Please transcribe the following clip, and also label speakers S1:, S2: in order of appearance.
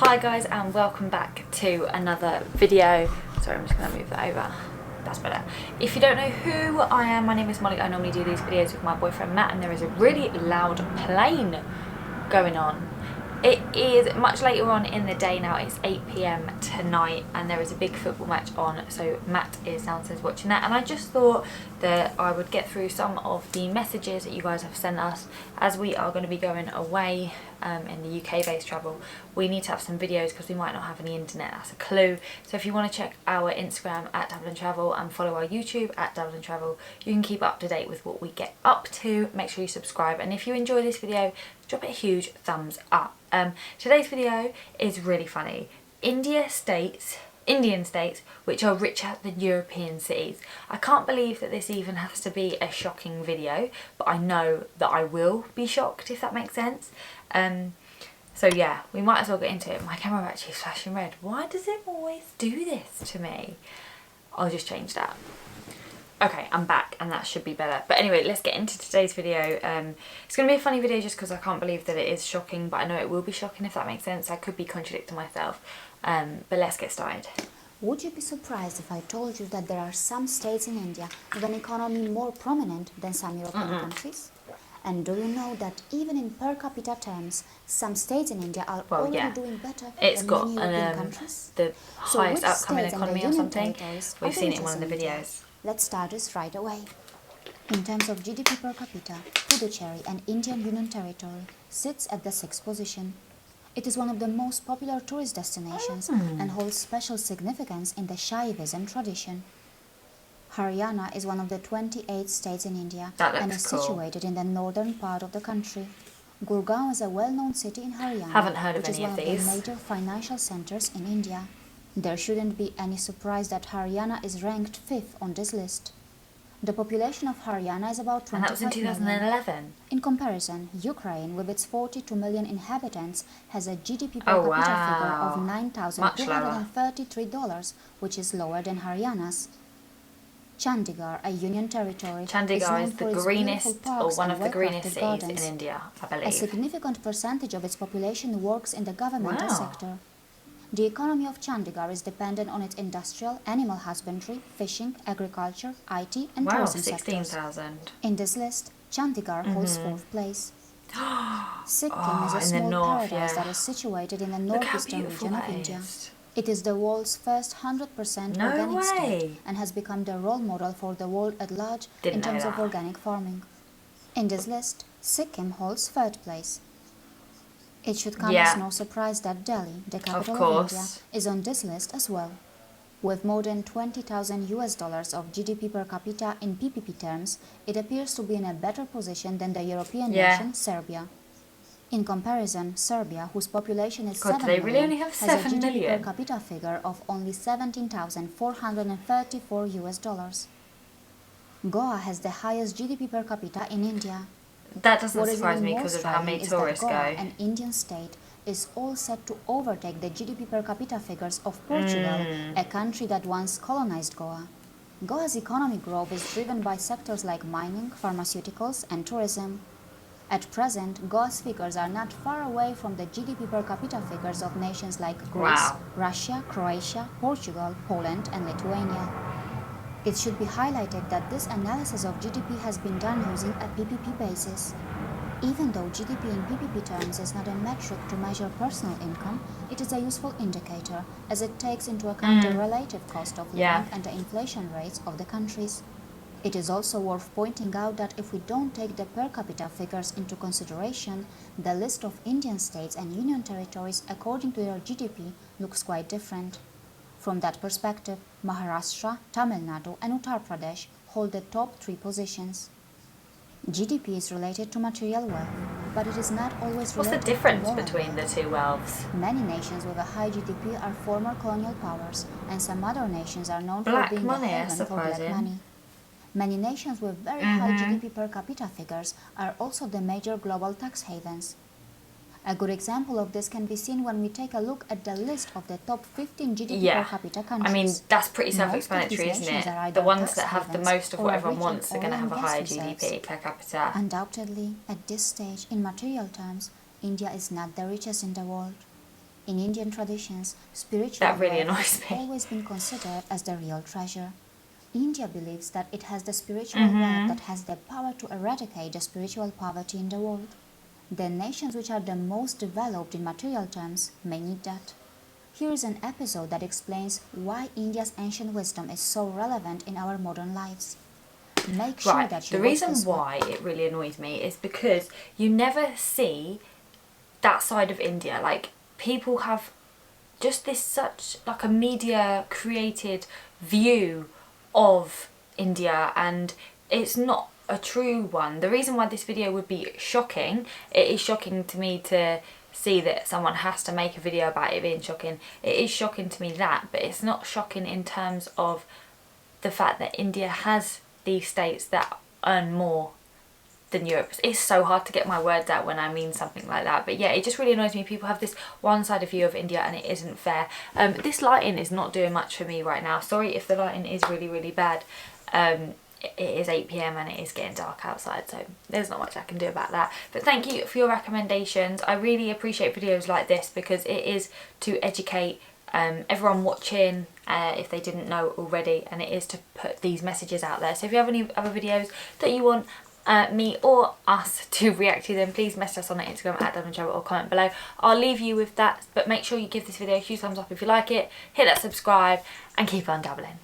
S1: Hi guys, and welcome back to another video. Sorry, I'm just going to move that over. That's better. If you don't know who I am, my name is Molly. I normally do these videos with my boyfriend Matt, and there is a really loud plane going on. It is much later on in the day now. It's 8 PM tonight, and there is a big football match on, so Matt is downstairs watching that, and I just thought that I would get through some of the messages that you guys have sent us as we are going to be going away in the UK based travel. We need to have some videos because we might not have any internet, that's a clue. So if you want to check our Instagram at Dublin Travel and follow our YouTube at Dublin Travel, you can keep up to date with what we get up to. Make sure you subscribe, and if you enjoy this video, drop it a huge thumbs up. Today's video is really funny. Indian states which are richer than European cities. I can't believe that this even has to be a shocking video, but I know that I will be shocked, if that makes sense. So yeah, we might as well get into it. My camera actually is flashing red. Why does it always do this to me? I'll just change that. Okay, I'm back, and that should be better. But anyway, let's get into today's video. It's going to be a funny video just because I can't believe that it is shocking, but I know it will be shocking, if that makes sense. I could be contradicting myself, but let's get started.
S2: Would you be surprised if I told you that there are some states in India with an economy more prominent than some European countries? And do you know that even in per capita terms, some states in India are already doing better than many European countries?
S1: The highest
S2: which
S1: upcoming
S2: states and
S1: economy
S2: the
S1: or
S2: Union
S1: something.
S2: territories
S1: We've
S2: are
S1: seen it in
S2: the
S1: one of the
S2: richest in India?
S1: videos.
S2: Let's start this right away. In terms of GDP per capita, Puducherry, an Indian Union territory, sits at the 6th position. It is one of the most popular tourist destinations and holds special significance in the Shaivism tradition. Haryana is one of the 28 states in India and is situated in the northern part of the country. Gurgaon is a well-known city in Haryana, which is one of the major financial centers in India. There shouldn't be any surprise that Haryana is ranked 5th on this list. The population of Haryana is about 25
S1: And that was in 2011.
S2: million. In comparison, Ukraine, with its 42 million inhabitants, has a GDP per capita figure of $9,233, which is lower than Haryana's. Chandigarh, a union territory, is known for its beautiful parks and well-crafted gardens.
S1: In India, I believe.
S2: A significant percentage of its population works in the governmental sector. The economy of Chandigarh is dependent on its industrial, animal husbandry, fishing, agriculture, IT and tourism sectors.
S1: 16,000.
S2: In this list, Chandigarh holds 4th place. Sikkim is a small paradise that is situated in the northeastern region of India. It is the world's first 100% organic state and has become the role model for the world at large in terms of organic farming. In this list, Sikkim holds 3rd place. It should come as no surprise that Delhi, the capital of India, is on this list as well. With more than $20,000 of GDP per capita in PPP terms, it appears to be in a better position than the European nation Serbia. In comparison, Serbia, whose population is 7 million, has a GDP per capita figure of only $17,434. Goa has the highest GDP per capita in India.
S1: That doesn't surprise me because of how many tourists go.
S2: An Indian state is all set to overtake the GDP per capita figures of Portugal, a country that once colonized Goa. Goa's economic growth is driven by sectors like mining, pharmaceuticals and tourism. At present, Goa's figures are not far away from the GDP per capita figures of nations like Greece, Russia, Croatia, Portugal, Poland and Lithuania. It should be highlighted that this analysis of GDP has been done using a PPP basis. Even though GDP in PPP terms is not a metric to measure personal income, it is a useful indicator as it takes into account the relative cost of living and the inflation rates of the countries. It is also worth pointing out that if we don't take the per capita figures into consideration, the list of Indian states and union territories according to their GDP looks quite different. From that perspective, Maharashtra, Tamil Nadu and Uttar Pradesh hold the top 3 positions. GDP is related to material wealth, but it is not always related to moral wealth.
S1: What's the difference between the two wealths?
S2: Many nations with a high GDP are former colonial powers, and some other nations are known for being a haven for black money. Many nations with very high GDP per capita figures are also the major global tax havens. A good example of this can be seen when we take a look at the list of the top 15 GDP per capita countries.
S1: I mean, that's pretty self-explanatory, isn't it? The ones that have the most of what everyone wants are going to have a higher GDP per capita.
S2: Undoubtedly, at this stage, in material terms, India is not the richest in the world. In Indian traditions, spiritual
S1: That really
S2: wealth
S1: annoys
S2: has
S1: me.
S2: always been considered as the real treasure. India believes that it has the spiritual
S1: Mm-hmm.
S2: wealth that has the power to eradicate the spiritual poverty in the world. The nations which are the most developed in material terms may need that. Here is an episode that explains why India's ancient wisdom is so relevant in our modern lives. Make sure
S1: Right,
S2: that you
S1: the
S2: watch
S1: reason
S2: this one.
S1: why it really annoys me is because you never see that side of India. Like, people have just this such like a media created view of India, and it's not a true one. The reason why this video would be shocking, it is shocking to me to see that someone has to make a video about it being shocking. It is shocking to me that, but it's not shocking in terms of the fact that India has these states that earn more than Europe. It's so hard to get my words out when I mean something like that. But yeah, it just really annoys me. People have this one-sided view of India and it isn't fair. This lighting is not doing much for me right now. Sorry if the lighting is really, really bad. It is 8 p.m. and it is getting dark outside, so there's not much I can do about that. But thank you for your recommendations. I really appreciate videos like this because it is to educate everyone watching if they didn't know already, and it is to put these messages out there. So if you have any other videos that you want me or us to react to, then please message us on Instagram at @Blonde&Bass or comment below. I'll leave you with that, but make sure you give this video a huge thumbs up if you like it, hit that subscribe and keep on dabbling.